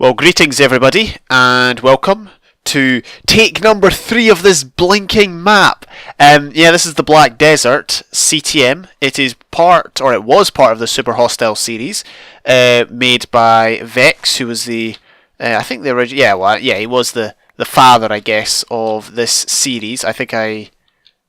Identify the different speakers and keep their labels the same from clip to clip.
Speaker 1: Well, greetings everybody, and welcome to take number 3 of this blinking map. This is the Black Desert CTM. It is part, or it was part of the Super Hostile series, made by Vechs, who was the, I think the original, he was the father, I guess, of this series. I think I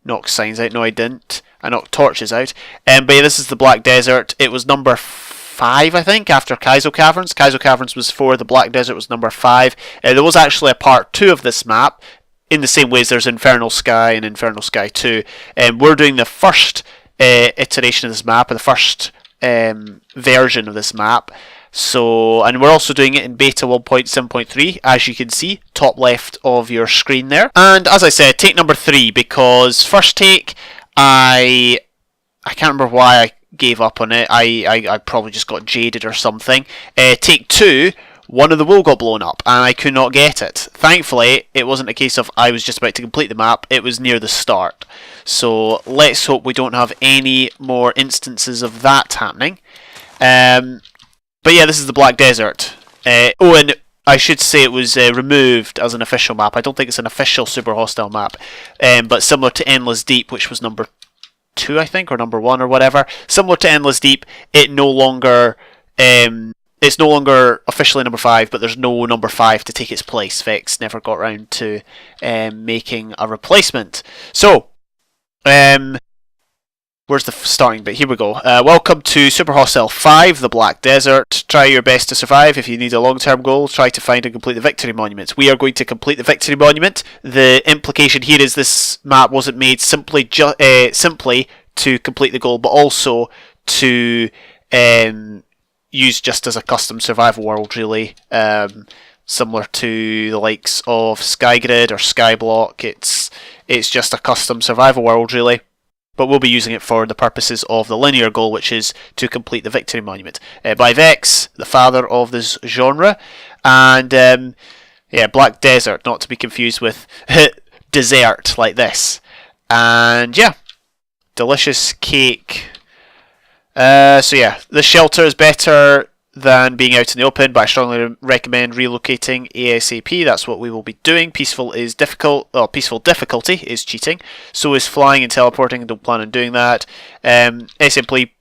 Speaker 1: knocked signs out. No, I didn't. I knocked torches out. But yeah, this is the Black Desert. It was number 5, I think, after Kaizo Caverns. Kaizo Caverns was 4, the Black Desert was number 5. There was actually a part 2 of this map, in the same way as there's Infernal Sky and Infernal Sky 2. We're doing the first iteration of this map, or the first version of this map. So, and we're also doing it in beta 1.7.3, as you can see, top left of your screen there. And as I said, take number 3, because first take, I can't remember why I gave up on it. I probably just got jaded or something. Take 2, one of the wool got blown up and I could not get it. Thankfully, it wasn't a case of I was just about to complete the map, it was near the start. So let's hope we don't have any more instances of that happening. But yeah, this is the Black Desert. And I should say it was removed as an official map. I don't think it's an official Super Hostile map, but similar to Endless Deep, which was number 2, I think, or number 1 or whatever. Similar to Endless Deep, it's no longer officially number 5, but there's no number 5 to take its place. Vechs never got around to making a replacement. So, where's the starting bit? Here we go. Welcome to Super Hostile 5, the Black Desert. Try your best to survive. If you need a long-term goal, try to find and complete the Victory Monument. We are going to complete the Victory Monument. The implication here is this map wasn't made simply to complete the goal, but also to use just as a custom survival world, really. Similar to the likes of Skygrid or Skyblock. It's just a custom survival world, really. But we'll be using it for the purposes of the linear goal, which is to complete the Victory Monument. By Vechs, the father of this genre. And, Black Desert, not to be confused with dessert like this. And, yeah, delicious cake. The shelter is better than being out in the open, but I strongly recommend relocating ASAP. That's what we will be doing. Peaceful difficulty is cheating. So is flying and teleporting. I don't plan on doing that. SMP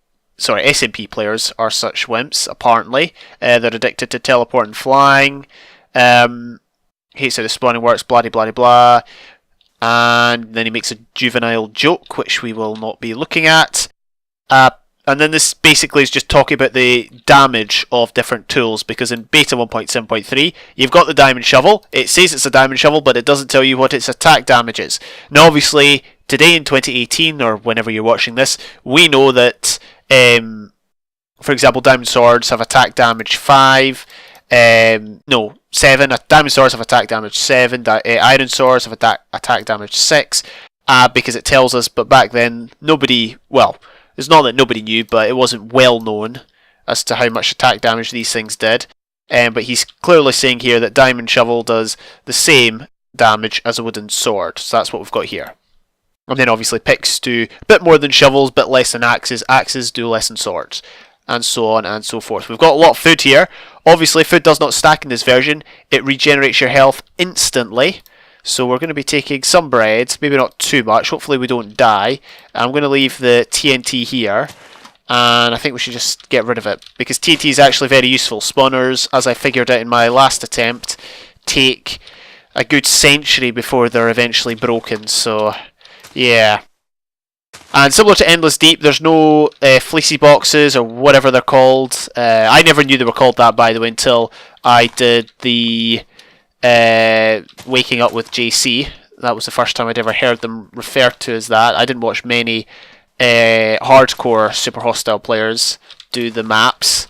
Speaker 1: players are such wimps, apparently. They're addicted to teleport and flying. Hates how the spawning works, blah blah blah. And then he makes a juvenile joke, which we will not be looking at. And then this basically is just talking about the damage of different tools, because in beta 1.7.3 you've got the diamond shovel. It says it's a diamond shovel, but it doesn't tell you what its attack damage is. Now obviously today in 2018, or whenever you're watching this, we know that for example, diamond swords have attack damage 5, 7. Diamond swords have attack damage 7, iron swords have attack damage 6, because it tells us. But back then it's not that nobody knew, but it wasn't well known as to how much attack damage these things did. But he's clearly saying here that Diamond Shovel does the same damage as a wooden sword. So that's what we've got here. And then obviously picks do a bit more than shovels, but less than axes. Axes do less than swords. And so on and so forth. We've got a lot of food here. Obviously food does not stack in this version. It regenerates your health instantly. So we're going to be taking some bread, maybe not too much, hopefully we don't die. I'm going to leave the TNT here, and I think we should just get rid of it, because TNT is actually very useful. Spawners, as I figured out in my last attempt, take a good century before they're eventually broken, so yeah. And similar to Endless Deep, there's no fleecy boxes, or whatever they're called. I never knew they were called that, by the way, until I did the Waking Up with JC. That was the first time I'd ever heard them referred to as that. I didn't watch many hardcore Super Hostile players do the maps.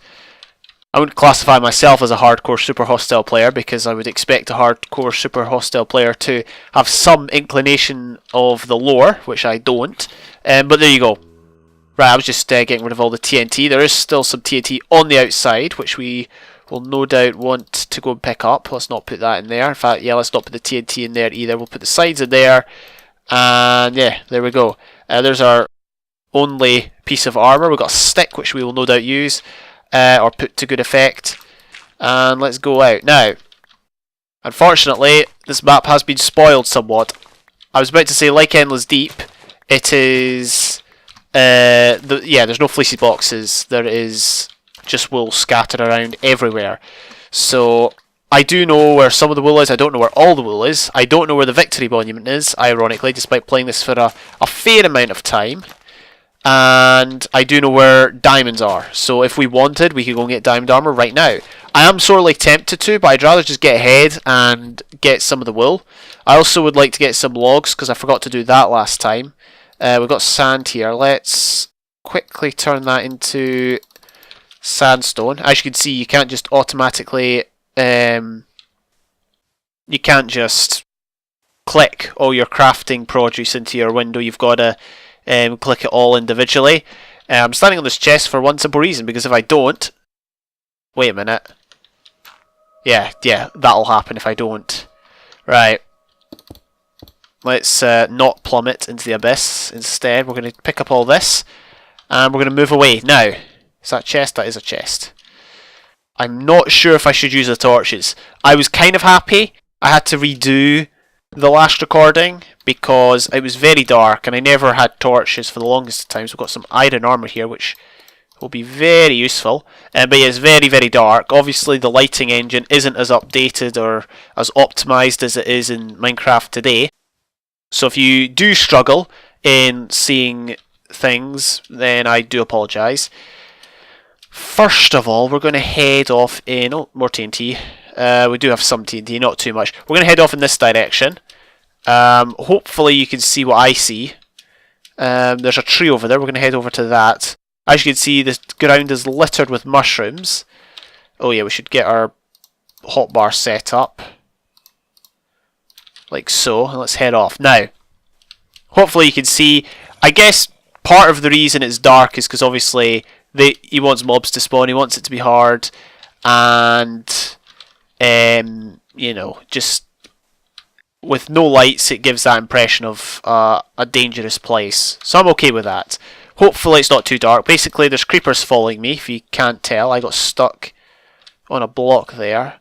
Speaker 1: I wouldn't classify myself as a hardcore Super Hostile player, because I would expect a hardcore Super Hostile player to have some inclination of the lore, which I don't. But there you go. Right, I was just getting rid of all the TNT. There is still some TNT on the outside, which we will no doubt want to go and pick up. Let's not put that in there. In fact, yeah, let's not put the TNT in there either. We'll put the sides in there. And yeah, there we go. There's our only piece of armour. We've got a stick, which we will no doubt use, or put to good effect. And let's go out. Now, unfortunately, this map has been spoiled somewhat. I was about to say, like Endless Deep, it is... yeah, there's no fleecy boxes. There is just wool scattered around everywhere. So, I do know where some of the wool is. I don't know where all the wool is. I don't know where the Victory Monument is, ironically, despite playing this for a fair amount of time. And I do know where diamonds are. So if we wanted, we could go and get diamond armor right now. I am sorely tempted to, but I'd rather just get ahead and get some of the wool. I also would like to get some logs, because I forgot to do that last time. We've got sand here. Let's quickly turn that into sandstone. As you can see, you can't just automatically... you can't just click all your crafting produce into your window. You've got to click it all individually. I'm standing on this chest for one simple reason, because if I don't... Wait a minute. Yeah, that'll happen if I don't. Right. Let's not plummet into the abyss. Instead, we're going to pick up all this, and we're going to move away. Now, is that a chest? That is a chest. I'm not sure if I should use the torches. I was kind of happy I had to redo the last recording because it was very dark and I never had torches for the longest of times. We've got some iron armor here, which will be very useful. But yeah, it's very, very dark. Obviously, the lighting engine isn't as updated or as optimized as it is in Minecraft today. So if you do struggle in seeing things, then I do apologise. First of all, we're going to head off in... Oh, more TNT. We do have some TNT, not too much. We're going to head off in this direction. Hopefully you can see what I see. There's a tree over there. We're going to head over to that. As you can see, the ground is littered with mushrooms. Oh yeah, we should get our hotbar set up. Like so. And let's head off. Now, hopefully you can see... I guess part of the reason it's dark is because obviously... he wants mobs to spawn, he wants it to be hard, and, you know, just with no lights it gives that impression of a dangerous place. So I'm okay with that. Hopefully it's not too dark. Basically there's creepers following me, if you can't tell. I got stuck on a block there.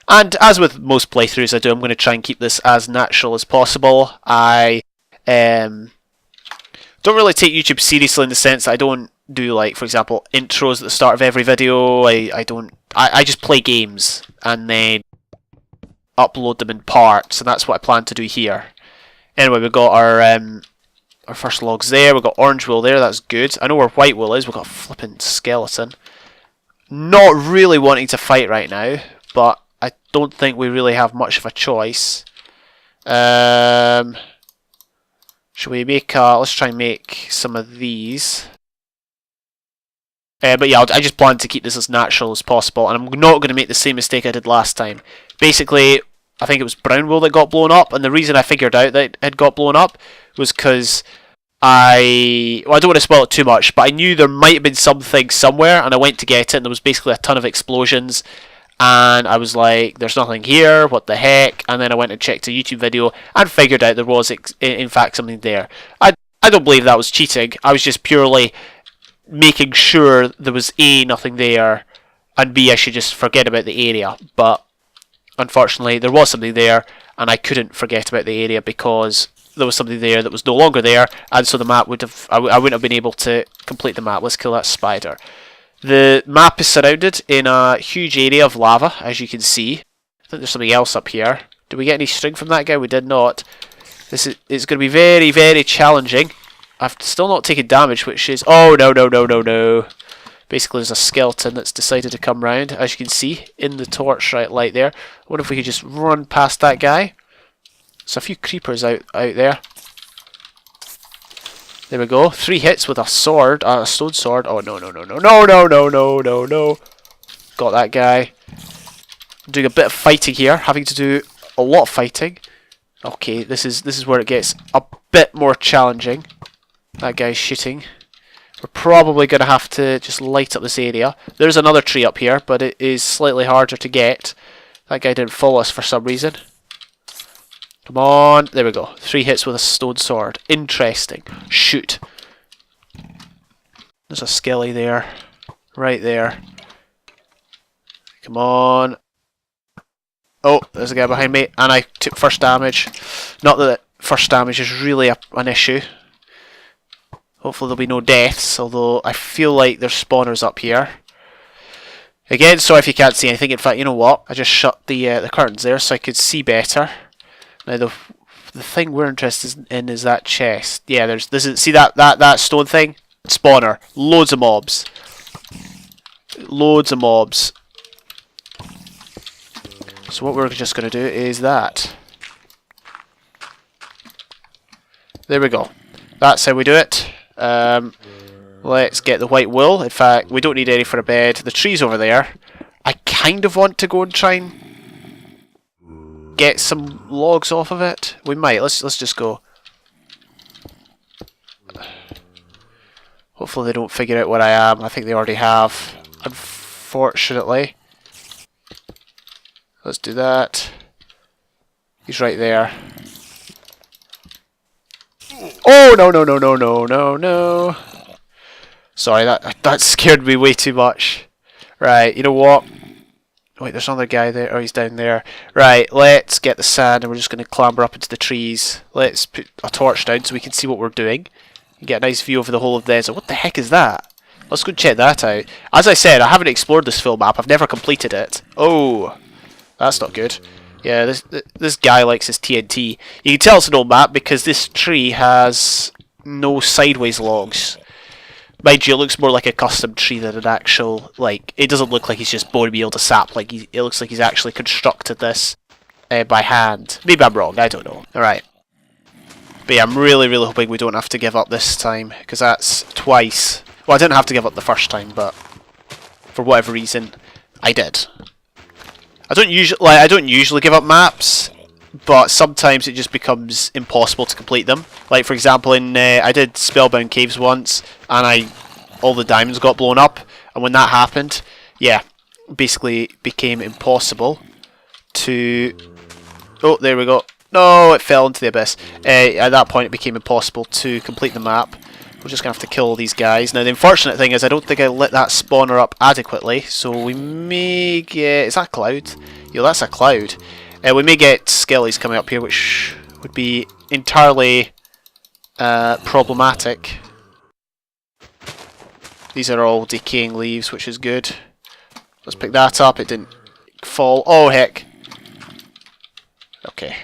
Speaker 1: And as with most playthroughs I do, I'm going to try and keep this as natural as possible. I don't really take YouTube seriously in the sense that I don't do, like, for example, intros at the start of every video. I just play games and then upload them in parts, and that's what I plan to do here. Anyway, we've got our first logs there. We've got orange wool there, that's good. I know where white wool is. We've got a flipping skeleton. Not really wanting to fight right now, but I don't think we really have much of a choice. Should we make let's try and make some of these. But yeah, I just plan to keep this as natural as possible, and I'm not going to make the same mistake I did last time. Basically, I think it was brown wool that got blown up, and the reason I figured out that it had got blown up was because well, I don't want to spoil it too much, but I knew there might have been something somewhere, and I went to get it, and there was basically a ton of explosions, and I was like, there's nothing here, what the heck, and then I went and checked a YouTube video, and figured out there was, in fact, something there. I don't believe that was cheating, I was just purely making sure there was A, nothing there, and B, I should just forget about the area. But unfortunately there was something there, and I couldn't forget about the area because there was something there that was no longer there, and so the map would have, I wouldn't have been able to complete the map. Let's kill that spider. The map is surrounded in a huge area of lava, as you can see. I think there's something else up here. Did we get any string from that guy? We did not. It's going to be very, very challenging. I've still not taken damage, which is... Oh, no. Basically, there's a skeleton that's decided to come round, as you can see, in the torchlight light there. I wonder if we could just run past that guy. There's a few creepers out there. There we go. 3 hits with a sword, a stone sword. Oh, no. Got that guy. I'm doing a bit of fighting here, having to do a lot of fighting. Okay, this is where it gets a bit more challenging. That guy's shooting. We're probably going to have to just light up this area. There's another tree up here, but it is slightly harder to get. That guy didn't follow us for some reason. Come on. There we go. 3 hits with a stone sword. Interesting. Shoot. There's a skelly there. Right there. Come on. Oh, there's a guy behind me, and I took first damage. Not that first damage is really an issue. Hopefully there'll be no deaths, although I feel like there's spawners up here. Again, sorry if you can't see anything. In fact, you know what? I just shut the curtains there so I could see better. Now the thing we're interested in is that chest. Yeah, see that stone thing? Spawner. Loads of mobs. Loads of mobs. So what we're just going to do is that. There we go. That's how we do it. Let's get the white wool. In fact, we don't need any for a bed. The tree's over there. I kind of want to go and try and get some logs off of it. We might. Let's just go. Hopefully they don't figure out where I am. I think they already have, unfortunately. Let's do that. He's right there. Oh, no. Sorry, that scared me way too much. Right, you know what? Wait, there's another guy there. Oh, he's down there. Right, let's get the sand and we're just going to clamber up into the trees. Let's put a torch down so we can see what we're doing. And get a nice view over the whole of the desert. What the heck is that? Let's go check that out. As I said, I haven't explored this full map. I've never completed it. Oh, that's not good. Yeah, this guy likes his TNT. You can tell it's an old map because this tree has no sideways logs. Mind you, it looks more like a custom tree than an actual, like, it doesn't look like he's just bone meal to sap, like, it looks like he's actually constructed this by hand. Maybe I'm wrong, I don't know. Alright. But yeah, I'm really hoping we don't have to give up this time, because that's twice. Well, I didn't have to give up the first time, but for whatever reason, I did. I don't usually give up maps, but sometimes it just becomes impossible to complete them. Like for example, I did Spellbound Caves once, and all the diamonds got blown up, and when that happened, yeah, basically it became impossible to. Oh, there we go. No, it fell into the abyss. At that point, it became impossible to complete the map. We're just gonna have to kill all these guys. Now, the unfortunate thing is, I don't think I lit that spawner up adequately, so we may get. Is that a cloud? Yo, that's a cloud. We may get skellies coming up here, which would be entirely problematic. These are all decaying leaves, which is good. Let's pick that up. It didn't fall. Oh, heck. Okay.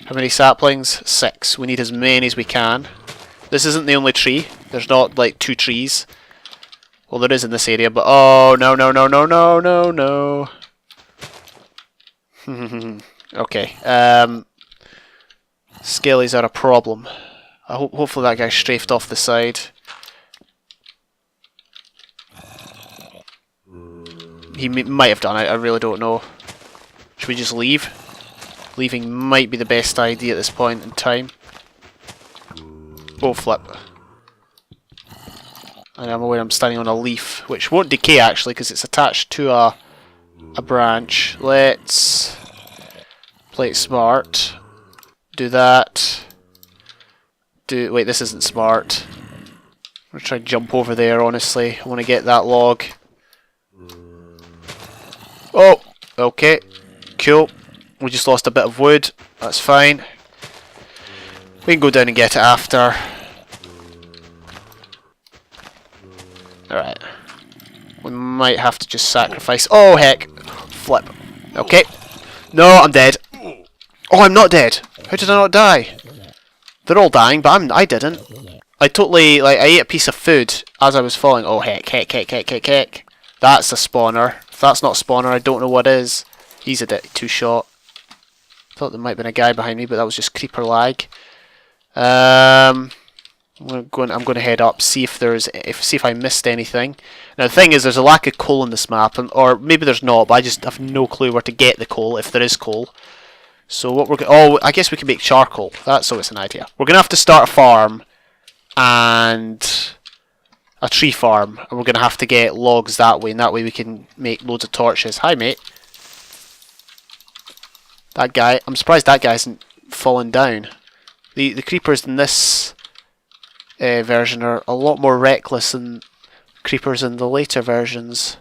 Speaker 1: How many saplings? 6. We need as many as we can. This isn't the only tree. There's not, like, 2 trees. Well, there is in this area, but... Oh, no. Okay. Skellies are a problem. Hopefully that guy strafed off the side. He might have done it. I really don't know. Should we just leave? Leaving might be the best idea at this point in time. Oh, flip. And I'm aware I'm standing on a leaf, which won't decay actually because it's attached to a branch. Let's play it smart. Do that. Wait, this isn't smart. I'm going to try and jump over there, honestly. I want to get that log. Oh, okay. Cool. We just lost a bit of wood. That's fine. We can go down and get it after. Alright. We might have to just sacrifice. Oh, heck. Flip. Okay. No, I'm dead. Oh, I'm not dead. How did I not die? They're all dying, but I didn't. I totally, like, I ate a piece of food as I was falling. Oh, heck. That's a spawner. If that's not a spawner, I don't know what is. He's a two-shot. Thought there might have been a guy behind me, but that was just creeper lag. I'm going to head up, see if I missed anything. Now the thing is, there's a lack of coal in this map, or maybe there's not, but I just have no clue where to get the coal if there is coal. So what I guess we can make charcoal. That's always an idea. We're gonna have to start a farm and a tree farm, and we're gonna have to get logs that way, and that way we can make loads of torches. Hi, mate. That guy. I'm surprised that guy hasn't fallen down. The creepers in this version are a lot more reckless than creepers in the later versions.